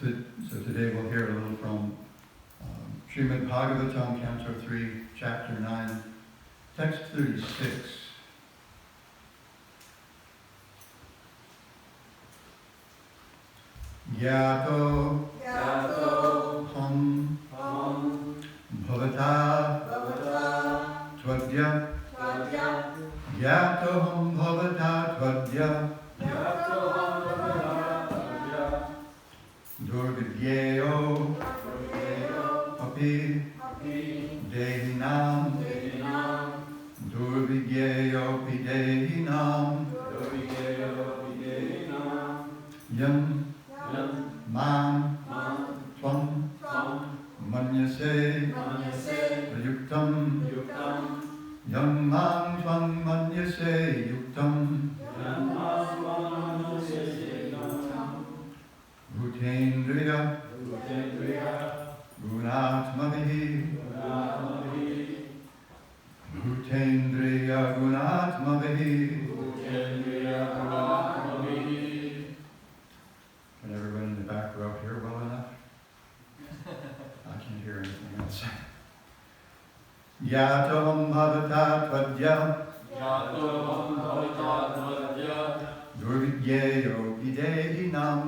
So today we'll hear a little from Srimad Bhagawatam, Canto 3, Chapter 9, Text 36. Yato ham bhavata tvadya Yato ham bhavata tvadya Durvidyeyo api dehinam Durvidyeyo api dehinam Yam Mam Tvam Manyase Yuktam Yam Mam Tvam Manyase Yuktam Bhutendriya Gunatmavihi Bhutendriya Gunatmavihi. Can everyone in the back row hear well enough? I can't hear anything else. Yato bhavata tvadya Durvidyeyo videhinam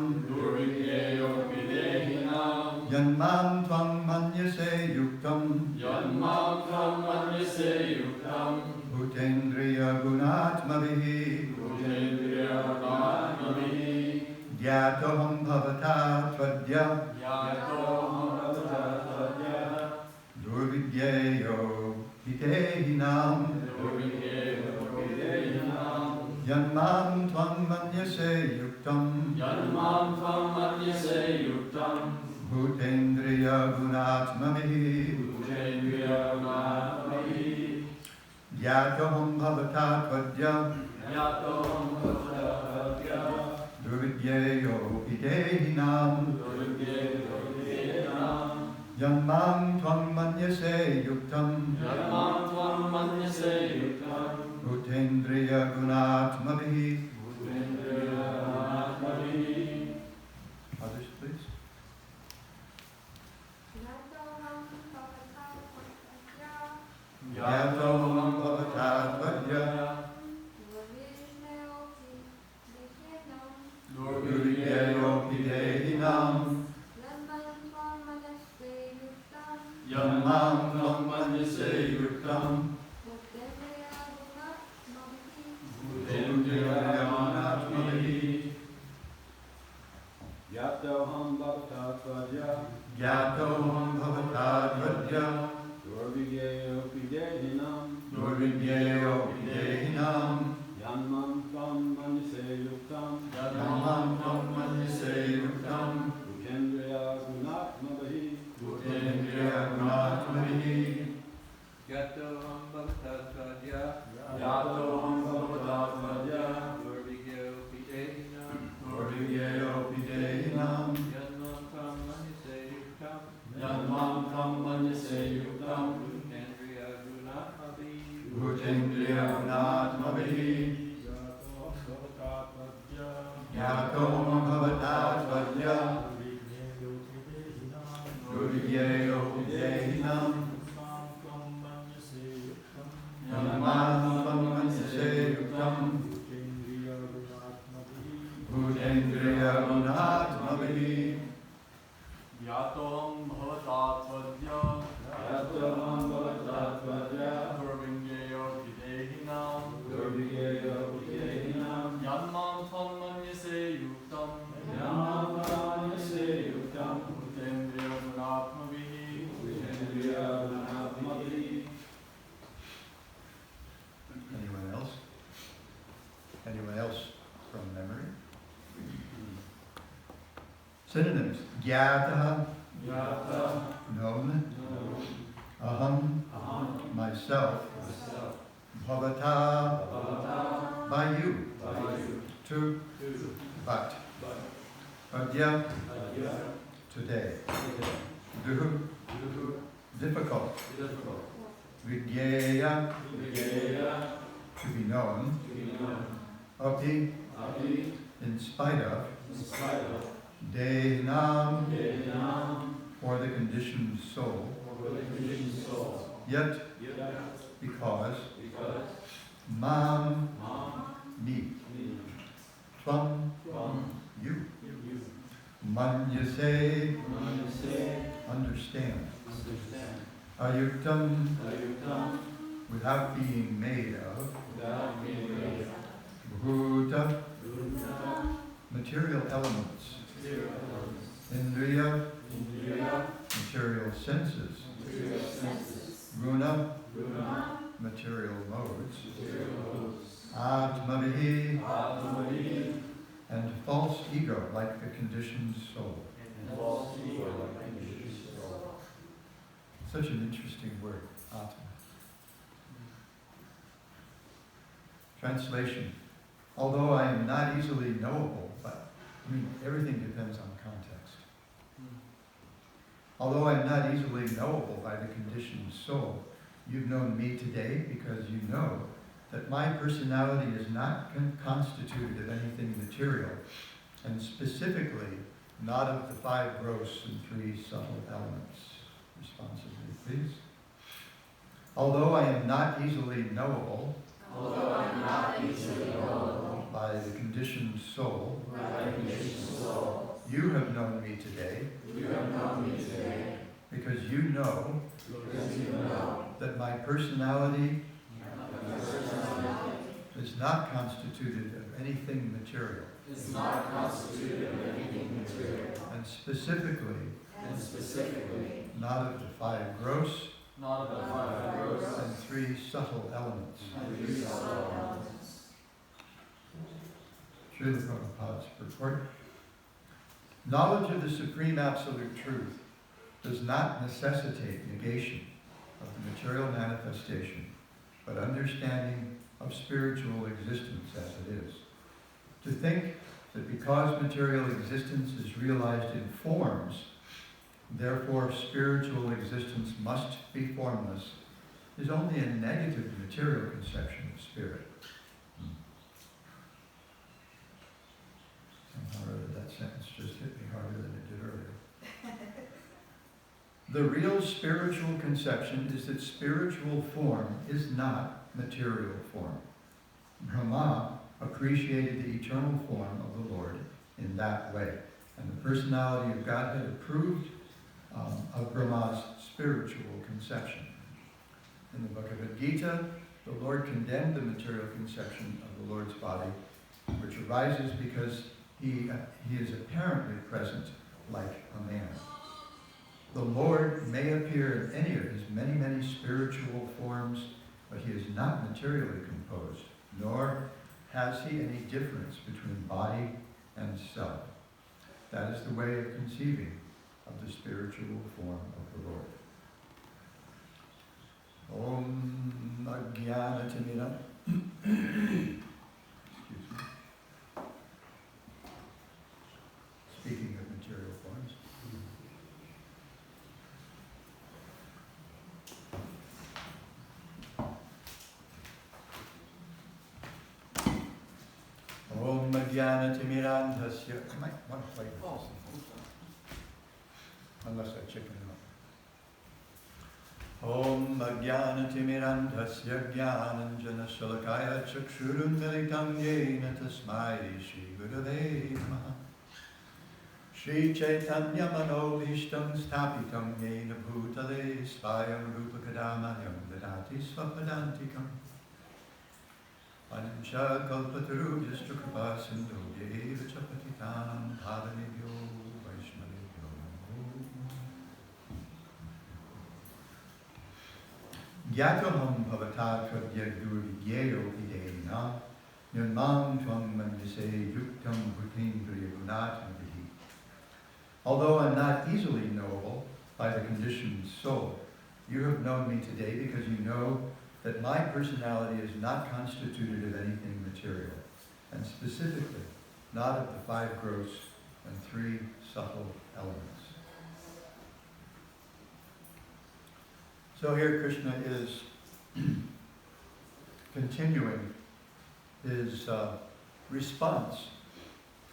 Yanmam tvam manyase yuktam Bhutendriya gunatmavihi Yatoham bhavata tvadya Durvidyeyo videhinam Yanmam tvam manyase yuktam Bhutendriya gunatmavihi Yatoham bhavata tvadya Durvidyeyo videhinam Yanmam tvam manyase yuktam Bhutendriya gunatmavihi. Others, please. Yatoham bhavata tvadya Durvidyeyo videhinam Yanmam tvam manyase yuktam Bhutendriya gunatmavihi. Yatoham bhavata tvadya Yatoham bhavata tvadya Durvidyeyo videhinam Yanmam tvam manyase yuktam Yanmam tvam manyase yuktam Bhutendriya gunatmavihi Yatoham bhavata tvadya Yatoham bhavata tvadya Durvidyeyo videhinam Yanmam tvam manyase yuktam Yanmam tvam manyase yuktam Bhutendriya gunatmavihi Yatoham bhavata tvadya Durvidyeyo videhinam Yanmam tvam manyase yuktam Bhutendriya gunatmavihi. Yatoham bhavata tvadya Yatoham bhavata tvadya Durvidyeyo videhinam Durvidyeyo videhinam Yanmam tvam manyase yuktam Yanmam tvam manyase yuktam Bhutendriya gunatmavihi Bhutendriya gunatmavihi. Anyone else? Anyone else from memory? Synonyms. Gyata, Yata known. Aham, myself. Bhavata, by you. To, but. Adya, today. Duhu, difficult. Vidyeya, to be known. Api, in spite of. Dehinam, Dehinam, for the conditioned soul, for the conditioned soul. yet Yet, because because mam, Mam, me, me, from from you, you, manyase, Manase, understand, understand, ayuktam, Ayuktam, without being made of, without being made bhuta, Buddha, material elements, material elements, indriya, Indriya, material senses, material senses, guna, Guna, material modes, material modes, atmavihi, Atmani, and false ego like the conditioned soul. and false ego like conditioned soul. Such an interesting word, atma. Translation. Although I am not easily knowable, but everything depends on context. Although I am not easily knowable by the conditioned soul, you've known me today because you know that my personality is not constituted of anything material, and specifically not of the 5 gross and 3 subtle elements. Responsibly, please. Although I am not easily knowable, Although I am not easily knowable by the conditioned soul, by the conditioned soul, you have known me today you have known me today, because you know because you know that my personality that my personality is not constituted of anything material, is not constituted of anything material, and specifically not of the 5 gross not of the 5 gross and 3 subtle elements. and 3 subtle elements. Srila Prabhupada's purport. Knowledge of the Supreme Absolute Truth does not necessitate negation of the material manifestation, but understanding of spiritual existence as it is. To think that because material existence is realized in forms, therefore spiritual existence must be formless, is only a negative material conception of spirit. Somehow or other that sentence just hit me harder than it did earlier. The real spiritual conception is that spiritual form is not material form. Brahma appreciated the eternal form of the Lord in that way, and the personality of Godhead approved of Brahma's spiritual conception. In the Bhagavad Gita, the Lord condemned the material conception of the Lord's body, which arises because he is apparently present like a man. The Lord may appear in any of his many, many spiritual forms, but he is not materially composed, nor has he any difference between body and self. That is the way of conceiving of the spiritual form of the Lord. Om Ajnanatimira. Excuse me. Speaking of material forms. Om Ajnanatimiraandhasya. I might want to play with this. Unless I chicken out. Om Ajnanatimiraandhasya Jnananjana Shalakaya Chakshurunmilitam Yena Tasmai Shri Gurave Namaha. Shri Chaitanya Manobhishtam Sthapitam Yena Bhutale Svayam Rupakadamayam Dadati Svapadantikam Pancha Kalpatarubhyascha Kripa Sindhu Deva Chapatitam Padanibhyo Vaishnavibhyo. Gyatoham Bhavata Kadyadur Videna Nirmam Tvam Mandise Yuktam Bhutindriya Gunatmavihi. Although I'm not easily knowable by the conditioned soul, you have known me today because you know that my personality is not constituted of anything material, and specifically not of the 5 gross and 3 subtle elements. So here Krishna is continuing his response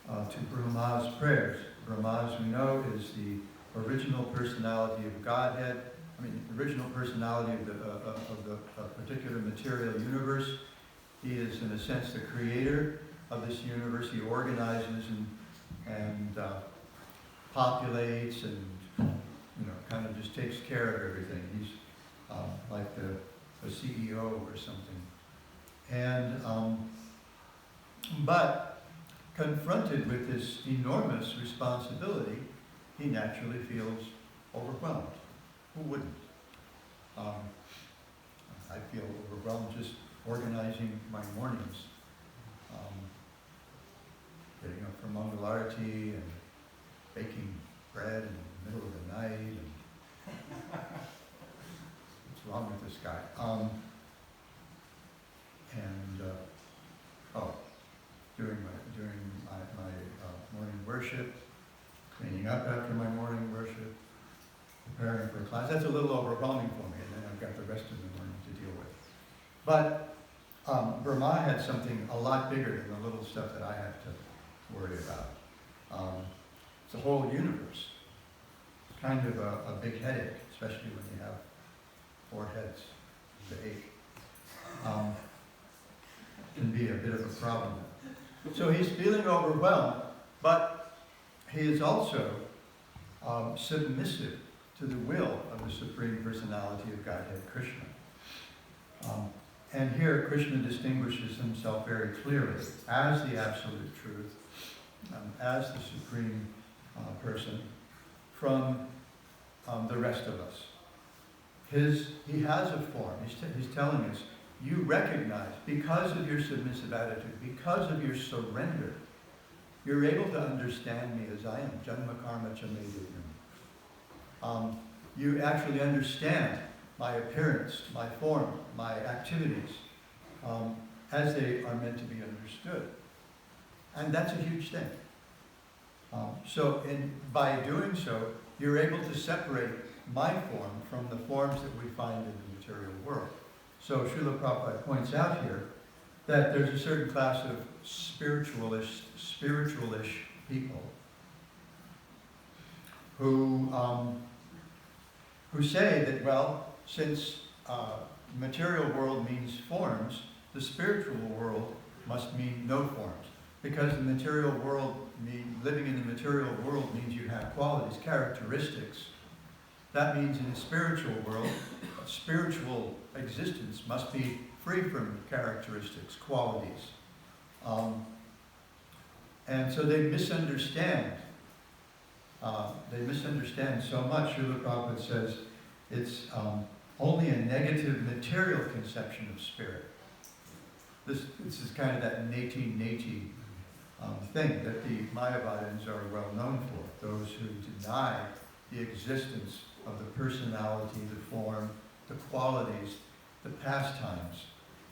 to Brahma's prayers. Brahma, as we know, is the original personality of Godhead. I mean, the original personality of the particular material universe. He is, in a sense, the creator of this universe. He organizes and populates and, kind of just takes care of everything. He's like the CEO or something. And, but confronted with this enormous responsibility, he naturally feels overwhelmed. Who wouldn't? I feel overwhelmed just organizing my mornings. Getting up for Mangalarti and baking bread in the middle of the night. And what's wrong with this guy? During my morning worship, cleaning up after my morning worship, preparing for class. That's a little overwhelming for me, and then I've got the rest of the morning to deal with. But Brahma had something a lot bigger than the little stuff that I have to worry about. It's the whole universe. It's kind of a big headache, especially when you have 4 heads to ache. Can be a bit of a problem. So he's feeling overwhelmed, but he is also submissive to the will of the Supreme Personality of Godhead, Krishna. And here Krishna distinguishes himself very clearly as the absolute truth, as the Supreme Person, from the rest of us. He has a form. He's telling us, you recognize, because of your submissive attitude, because of your surrender, you're able to understand me as I am, janma karma cha me divyam. You actually understand my appearance, my form, my activities, as they are meant to be understood. And that's a huge thing. By doing so, you're able to separate my form from the forms that we find in the material world. So Srila Prabhupada points out here that there's a certain class of spiritualish people who say that, well, since material world means forms, the spiritual world must mean no forms. Because the material world, living in the material world means you have qualities, characteristics. That means in the spiritual world, spiritual existence must be free from characteristics, qualities. And so they misunderstand. They misunderstand so much. Srila Prabhupada says it's only a negative material conception of spirit. This is kind of that neti thing that the Mayavadins are well known for. Those who deny the existence of the personality, the form, the qualities, the pastimes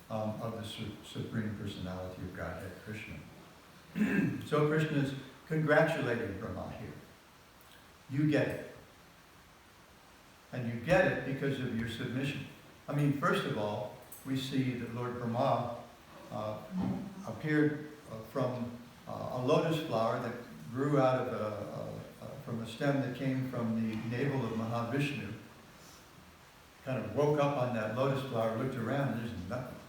of the Supreme Personality of Godhead, Krishna. So Krishna is congratulating Brahma here. You get it. And you get it because of your submission. I mean, first of all, we see that Lord Brahma appeared from a lotus flower that grew out of from a stem that came from the navel of Mahavishnu. Kind of woke up on that lotus flower, looked around, and there's nothing.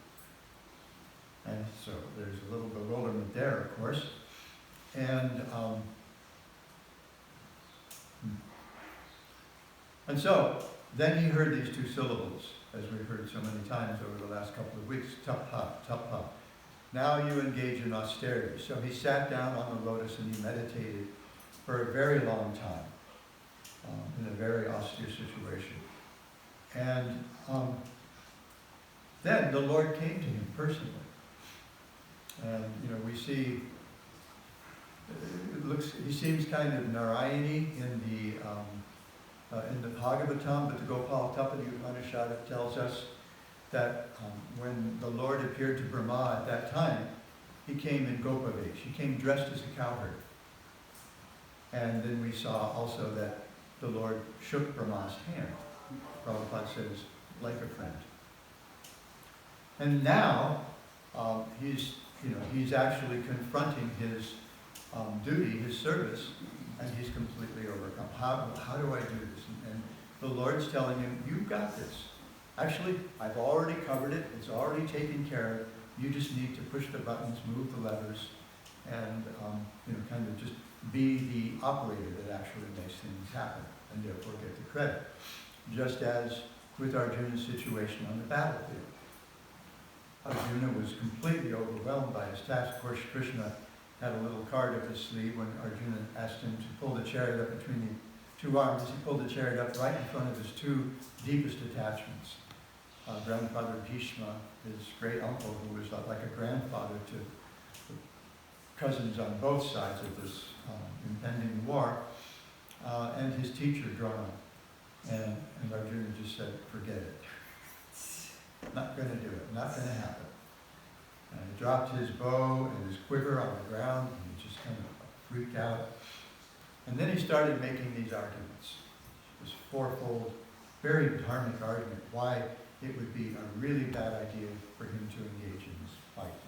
And so there's a little bewilderment there, of course. And so then he heard these 2 syllables, as we've heard so many times over the last couple of weeks, tapha, tapha. Now you engage in austerity. So he sat down on the lotus and he meditated for a very long time, in a very austere situation. And then the Lord came to him personally. And, we see, he seems kind of Narayani in the Bhagavatam, but the Gopal Tapadi Upanishad tells us that when the Lord appeared to Brahma at that time, he came in Gopavesh. He came dressed as a cowherd. And then we saw also that the Lord shook Brahma's hand. Prabhupada says, like a friend. And now he's actually confronting his duty, his service, and he's completely overcome. How do I do this? And the Lord's telling him, you've got this. Actually, I've already covered it. It's already taken care of. You just need to push the buttons, move the levers, and kind of just be the operator that actually makes things happen, and therefore get the credit. Just as with Arjuna's situation on the battlefield. Arjuna was completely overwhelmed by his task. Of course, Krishna had a little card up his sleeve when Arjuna asked him to pull the chariot up between the two arms. He pulled the chariot up right in front of his two deepest attachments. Grandfather Bhishma, his great uncle, who was like a grandfather to the cousins on both sides of this impending war, and his teacher, Drona. And Arjuna just said, forget it. Not going to do it. Not going to happen. And he dropped his bow and his quiver on the ground, and he just kind of freaked out. And then he started making these arguments, this fourfold, very dharmic argument, why it would be a really bad idea for him to engage in this fight,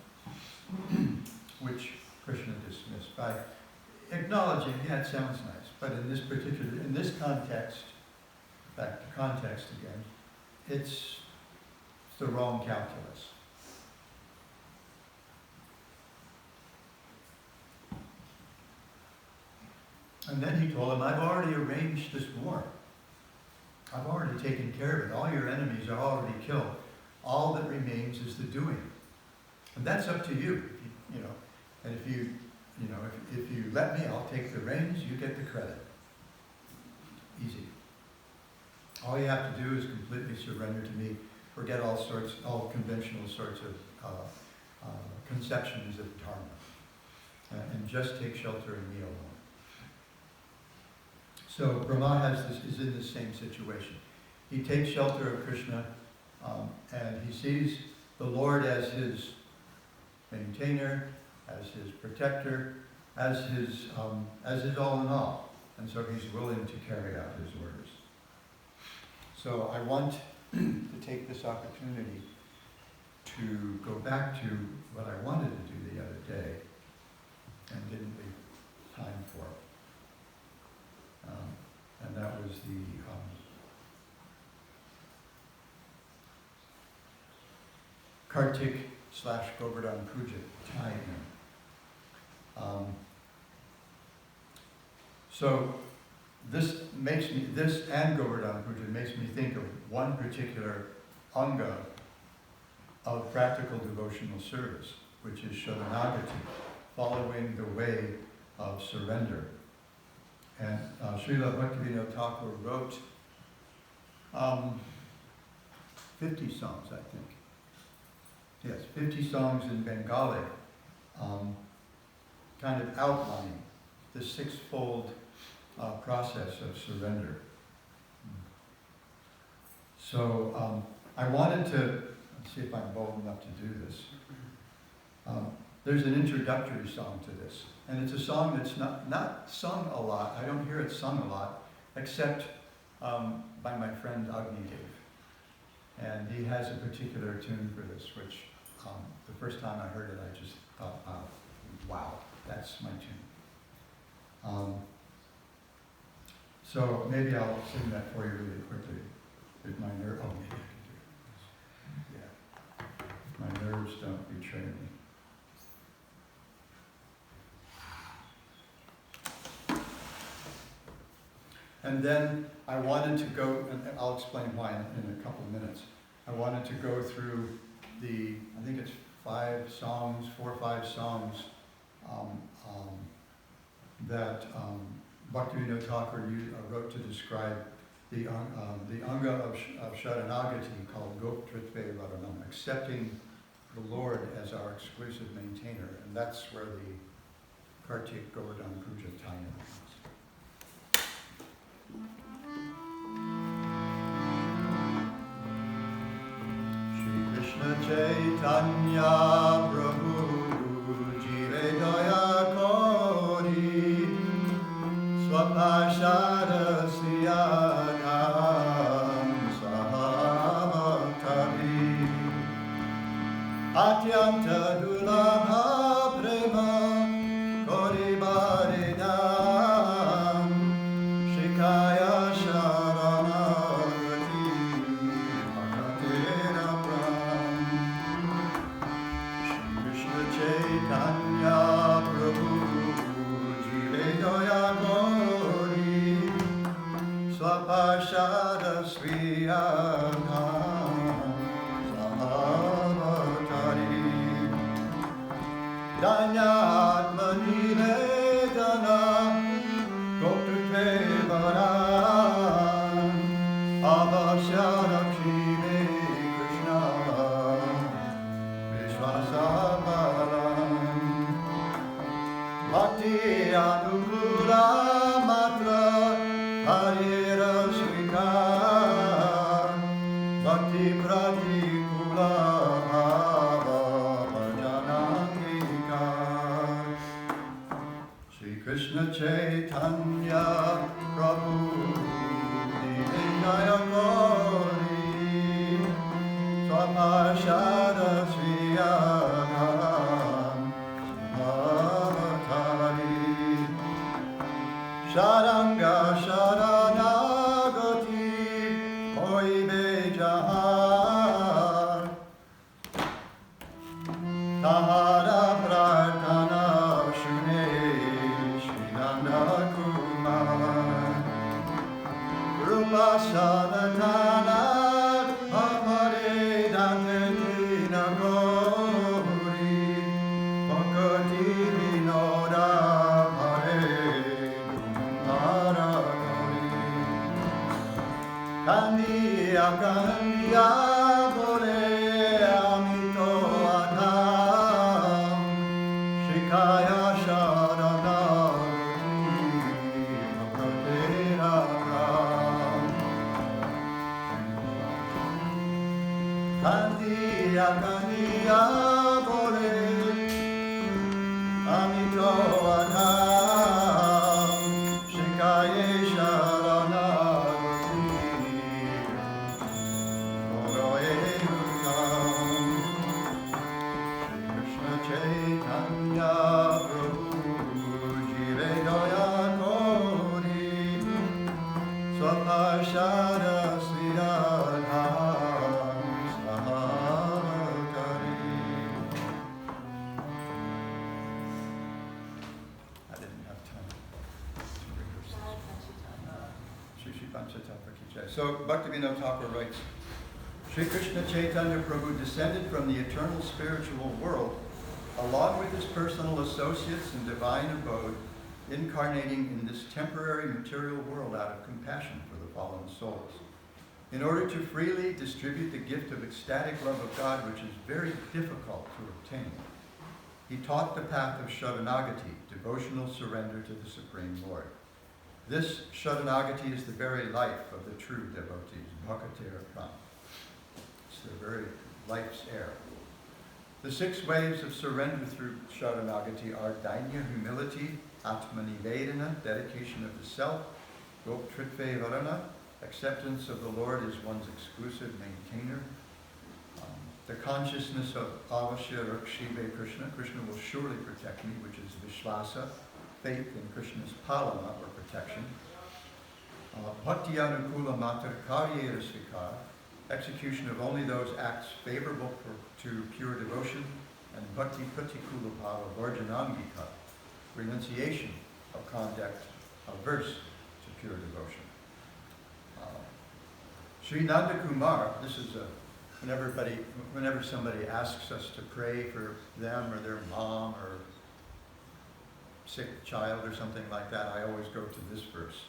which Krishna dismissed by acknowledging, yeah, it sounds nice, but in this context, back to context again, it's the wrong calculus. And then he told him, I've already arranged this war. I've already taken care of it. All your enemies are already killed. All that remains is the doing. And that's up to you, And if you let me, I'll take the reins, you get the credit. Easy. All you have to do is completely surrender to me. Forget all conventional sorts of conceptions of dharma. And just take shelter in me alone. So Brahma is in the same situation. He takes shelter of Krishna, and he sees the Lord as his maintainer, as his protector, as his all in all. And so he's willing to carry out his orders. So I want to take this opportunity to go back to what I wanted to do the other day and didn't leave time for. And that was the Kartik/Govardhan Puja tie-in. So this and Govardhan Puja makes me think of one particular anga of practical devotional service, which is Sharanagati, following the way of surrender. And Srila Bhaktivinoda Thakur wrote 50 songs, I think. Yes, 50 songs in Bengali, kind of outlining the sixfold process of surrender. So I wanted to, let's see if I'm bold enough to do this. There's an introductory song to this, and it's a song that's not sung a lot. I don't hear it sung a lot, except by my friend Agnidev. And he has a particular tune for this, which the first time I heard it, I just thought, wow, that's my tune. So maybe I'll sing that for you really quickly. If my maybe I can do it. Yeah. If my nerves don't betray me. And then I wanted to go, and I'll explain why in a couple of minutes. I wanted to go through I think it's 4 or 5 songs that Bhaktivinoda Thakur wrote to describe the anga of Sharanagati called Goptritve Varanam, accepting the Lord as our exclusive maintainer. And that's where the Kartik Govardhan Puja tie-in is. Krishna Chaitanya Prabhu Jive Daya Kori Swapashara Siyanam Sahavatari Atyanta Dulabha Prema Kori Barina Swapashada Sriyadham Sahavatari Danyatmani Vedana Gopte Varan Avasyana Krive Krishna Vishwasabalam Bhakti Anukula Matra Harira Srikar Bhakti Pratikula Bhava Bhajanangikar Sri Krishna Chaitanya Prabhu Nityanaya Gauri Swapashada Sriyadham Sahavatari Sharanga Sharanagati Hoibe Jahan Tahara Prarthana Shune Srinanda Kumar Rupa Sadatana Amare Dantina Gori Bhakti Vinoda Kandiya kandiya bole amito adam Shikaya sharanagati bhakatera ram Kandiya kandiya bole amito adam Shikaya sharanagati Chaitanya Prabhu Jive Daya Gauri Swapashada Sridham Sahavatari. I didn't have time to rehearse this. Shri Shri Panchatattva Ki Jai. So Bhaktivinoda Thakur writes, Sri Krishna Chaitanya Prabhu descended from the eternal spiritual world along with his personal associates in divine abode, incarnating in this temporary material world out of compassion for the fallen souls, in order to freely distribute the gift of ecstatic love of God, which is very difficult to obtain. He taught the path of Sharanagati, devotional surrender to the Supreme Lord. This Sharanagati is the very life of the true devotees, Bhakatera Pram. It's their very life's air. The 6 waves of surrender through Sharanagati are Dainya, humility, Atmanivedana, dedication of the self, Goptritve Varana, acceptance of the Lord as one's exclusive maintainer, the consciousness of Avashya Rakshive Krishna, Krishna will surely protect me, which is Vishvasa, faith in Krishna's Palana, or protection, Bhakti Anukula Matar Karyera Svikar, execution of only those acts favorable to pure devotion, and Bhakti Pratikula Bhava Varjanangika, renunciation of conduct averse to pure devotion. Sri Nanda Kumar, this is whenever somebody asks us to pray for them or their mom or sick child or something like that, I always go to this verse.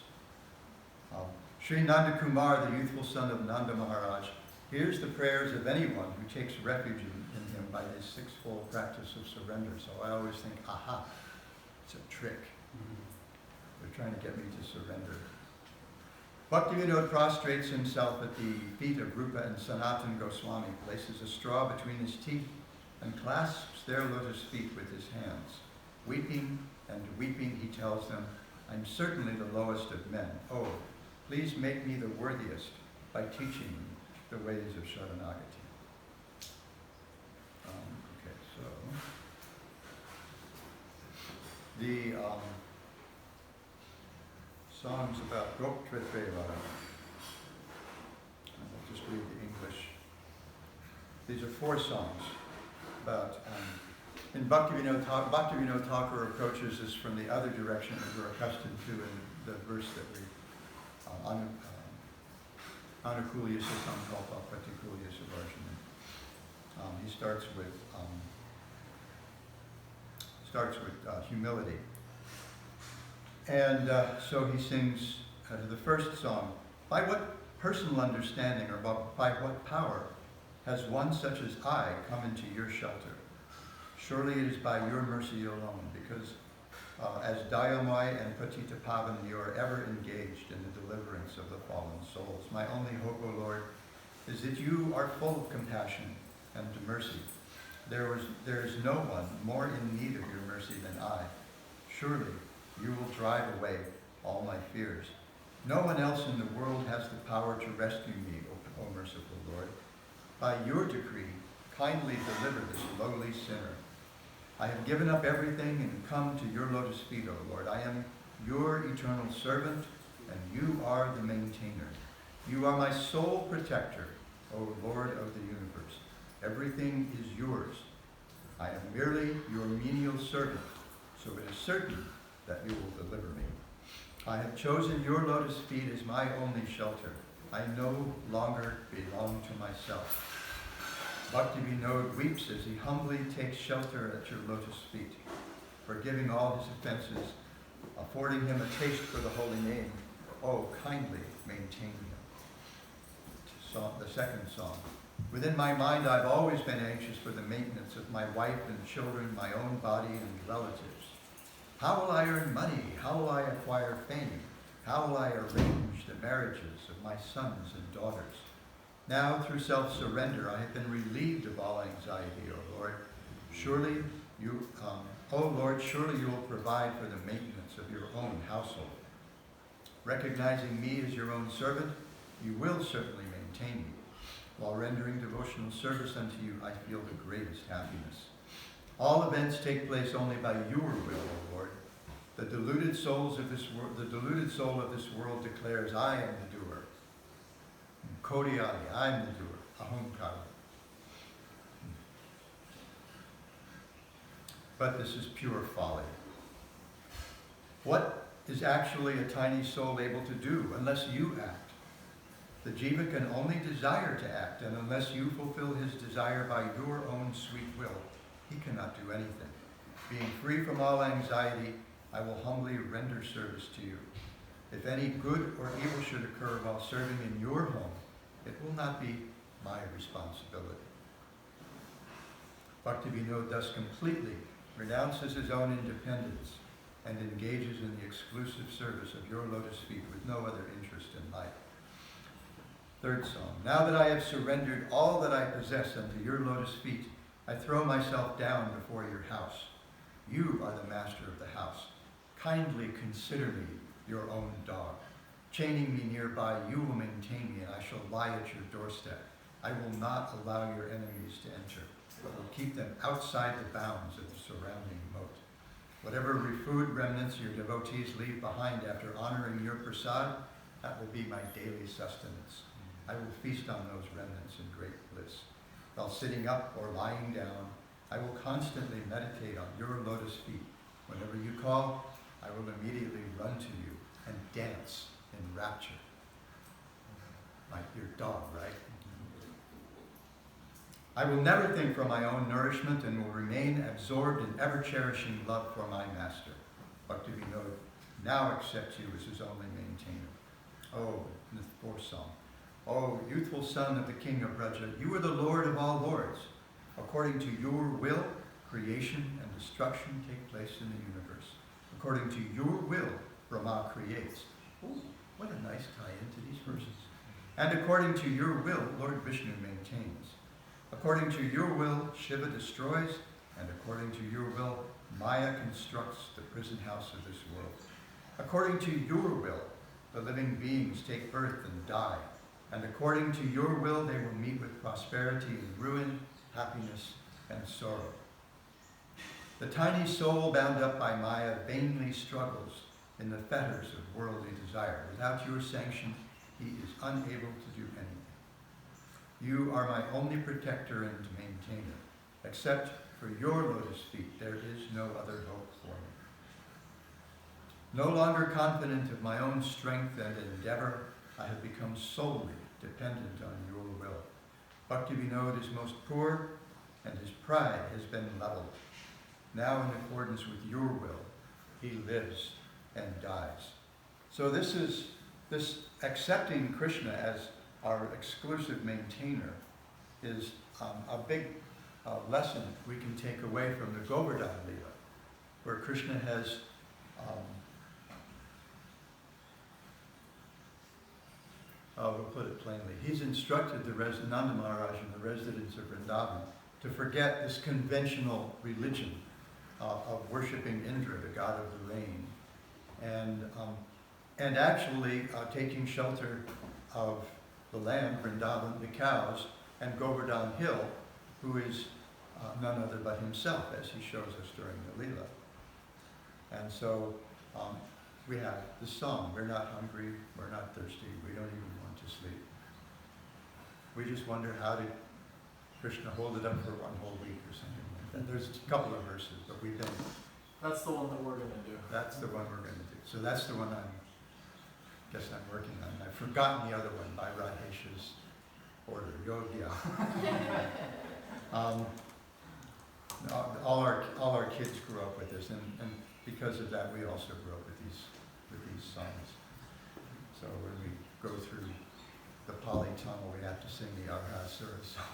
Sri Nanda Kumar, the youthful son of Nanda Maharaj, hears the prayers of anyone who takes refuge in him by his 6-fold practice of surrender. So I always think, aha, it's a trick. They're trying to get me to surrender. Bhaktivinoda prostrates himself at the feet of Rupa and Sanatan Goswami, places a straw between his teeth, and clasps their lotus feet with his hands. Weeping and weeping, he tells them, I'm certainly the lowest of men. Oh, please make me the worthiest by teaching me the ways of Sharanagati. Okay, so the songs about Goptritve. I'll just read the English. These are 4 songs about, in Bhaktivinoda Thakur approaches this from the other direction that we're accustomed to in the verse that we Anukulyasa Sankalpa Pratikulyasa Varshana. He starts with humility. And so he sings the first song, by what personal understanding or by what power has one such as I come into your shelter? Surely it is by your mercy alone, because as Dayamai and Patitapavan, you are ever engaged in the deliverance of the fallen souls. My only hope, O Lord, is that you are full of compassion and mercy. There is no one more in need of your mercy than I. Surely you will drive away all my fears. No one else in the world has the power to rescue me, O merciful Lord. By your decree, kindly deliver this lowly sinner. I have given up everything and come to your lotus feet, O Lord. I am your eternal servant, and you are the maintainer. You are my sole protector, O Lord of the universe. Everything is yours. I am merely your menial servant, so it is certain that you will deliver me. I have chosen your lotus feet as my only shelter. I no longer belong to myself. Bhakti Vinod weeps as he humbly takes shelter at your lotus feet, forgiving all his offenses, affording him a taste for the holy name. Oh, kindly maintain him. The second song. Within my mind, I've always been anxious for the maintenance of my wife and children, my own body and relatives. How will I earn money? How will I acquire fame? How will I arrange the marriages of my sons and daughters? Now, through self-surrender, I have been relieved of all anxiety, O Lord. Surely you will provide for the maintenance of your own household. Recognizing me as your own servant, you will certainly maintain me. While rendering devotional service unto you, I feel the greatest happiness. All events take place only by your will, O Lord. The deluded soul of this world declares, I am the doer. Kodiyadi, I am the doer. Ahamkara. But this is pure folly. What is actually a tiny soul able to do unless you act? The jiva can only desire to act, and unless you fulfill his desire by your own sweet will, he cannot do anything. Being free from all anxiety, I will humbly render service to you. If any good or evil should occur while serving in your home, it will not be my responsibility. Bhakti Vinod thus completely renounces his own independence and engages in the exclusive service of your lotus feet with no other interest in life. Third song. Now that I have surrendered all that I possess unto your lotus feet, I throw myself down before your house. You are the master of the house. Kindly consider me your own dog. Chaining me nearby, you will maintain me, and I shall lie at your doorstep. I will not allow your enemies to enter, but will keep them outside the bounds of the surrounding moat. Whatever food remnants your devotees leave behind after honoring your prasad, that will be my daily sustenance. I will feast on those remnants in great bliss. While sitting up or lying down, I will constantly meditate on your lotus feet. Whenever you call, I will immediately run to you and dance in rapture. Like your dog, right? I will never think for my own nourishment and will remain absorbed in ever-cherishing love for my master. Bhakti Vinod now accepts you as his only maintainer. Oh, the fourth song. Oh, youthful son of the king of Braja, you are the Lord of all lords. According to your will, creation and destruction take place in the universe. According to your will, Brahma creates. Ooh, what a nice tie-in to these verses. And according to your will, Lord Vishnu maintains. According to your will, Shiva destroys, and according to your will, Maya constructs the prison house of this world. According to your will, the living beings take birth and die, and according to your will, they will meet with prosperity and ruin, happiness and sorrow. The tiny soul bound up by Maya vainly struggles in the fetters of worldly desire. Without your sanction, he is unable to do anything. You are my only protector and maintainer. Except for your lotus feet, there is no other hope for me. No longer confident of my own strength and endeavor, I have become solely dependent on your will. Bhakti-Vinod is most poor, and his pride has been leveled. Now, in accordance with your will, he lives and dies. So this accepting Krishna as our exclusive maintainer is a big lesson we can take away from the Govardhan Leela, where Krishna has we'll put it plainly, he's instructed Nanda Maharaj and the residents of Vrindavan to forget this conventional religion of worshipping Indra, the god of the rain, and actually taking shelter of the land, Vrindavan, the cows, and Govardhan Hill, who is none other but himself, as he shows us during the Leela. And so we have the song, we're not hungry, we're not thirsty, we don't even want to sleep. We just wonder, how did Krishna hold it up for one whole week or something like that? There's a couple of verses, but we've been... That's the one that we're going to do. That's the one we're going to do. So that's the one I'm working on. I've forgotten the other one by Radhesh's order, Yogya. All our kids grew up with this, and because of that, we also grew up with these songs. So when we go through the Pali Tunnel, we have to sing the Arhasura song.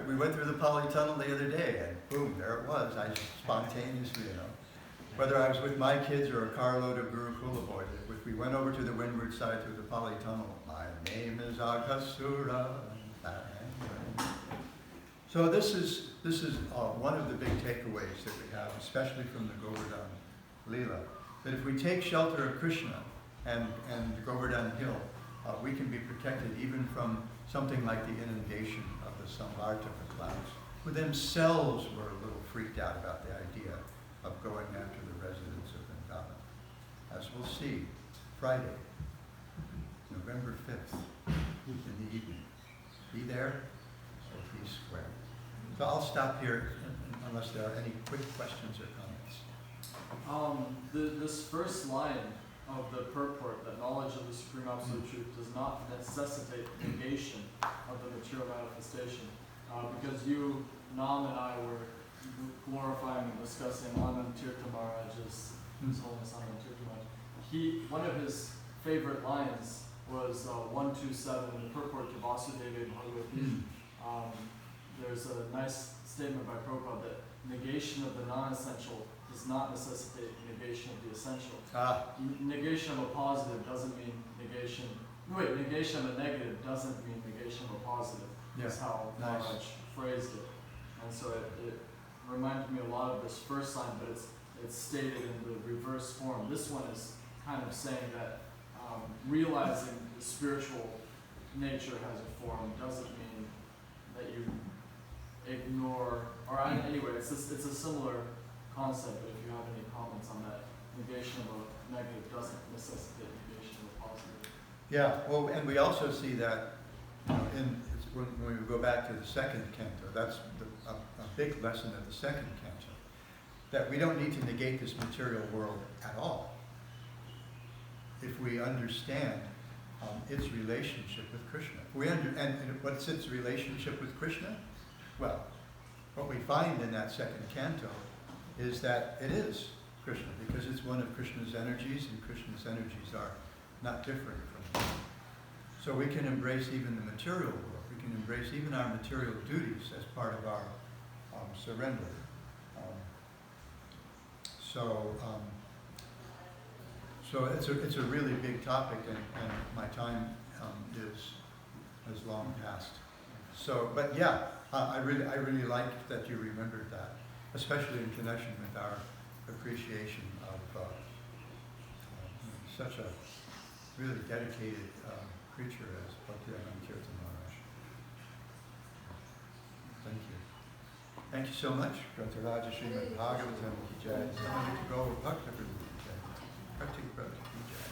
We went through the Pali Tunnel the other day, and boom, there it was. I just spontaneously, whether I was with my kids or a carload of Gurukula boys, if we went over to the windward side through the Pali Tunnel, my name is Arhasura. So this is one of the big takeaways that we have, especially from the Govardhan Leela, that if we take shelter of Krishna and the Govardhan Hill, we can be protected even from something like the inundation of the Samvartaka clouds, who themselves were a little freaked out about the idea of going after the residents of Vrindavan. As we'll see, Friday, November 5th, in the evening. Be there or be square. So I'll stop here unless there are any quick questions or comments. This first line of the purport, that knowledge of the Supreme Absolute Truth does not necessitate negation of the material manifestation. Because you, Nam, and I were glorifying and discussing Anand Tirtha Maharaj's, His Holiness Anand Tirtha Maharaj. One of his favorite lines was 127 in the purport to Vasudeva Bhagavati. There's a nice statement by Prabhupada that negation of the non-essential does not necessitate negation of the essential. Negation of a positive doesn't mean negation. Negation of a negative doesn't mean negation of a positive. That's how Maharaj phrased it. And so it reminded me a lot of this first line, but it's stated in the reverse form. This one is kind of saying that realizing the spiritual nature has a form doesn't mean that you ignore, or anyway, it's a similar concept, but if you have any comments on that, negation of a negative doesn't necessitate negation of a positive. Yeah, well, and we also see that when we go back to the second canto, that's a big lesson of the second canto, that we don't need to negate this material world at all if we understand its relationship with Krishna. And what's its relationship with Krishna? Well, what we find in that second canto is that it is Krishna, because it's one of Krishna's energies, and Krishna's energies are not different from him. So we can embrace even the material world. We can embrace even our material duties as part of our surrender. So it's a really big topic, and my time has long passed. So, but yeah, I really like that you remembered that, especially in connection with our appreciation of such a really dedicated creature as Bhaktivedanta Tirtha Maharaj. Thank you. Thank you so much. Grantaraja Srimad Bhagavatam ki jai. Samahita Gaur Bhakta Prabhu ki jai. Kartik Prabhu ki jai.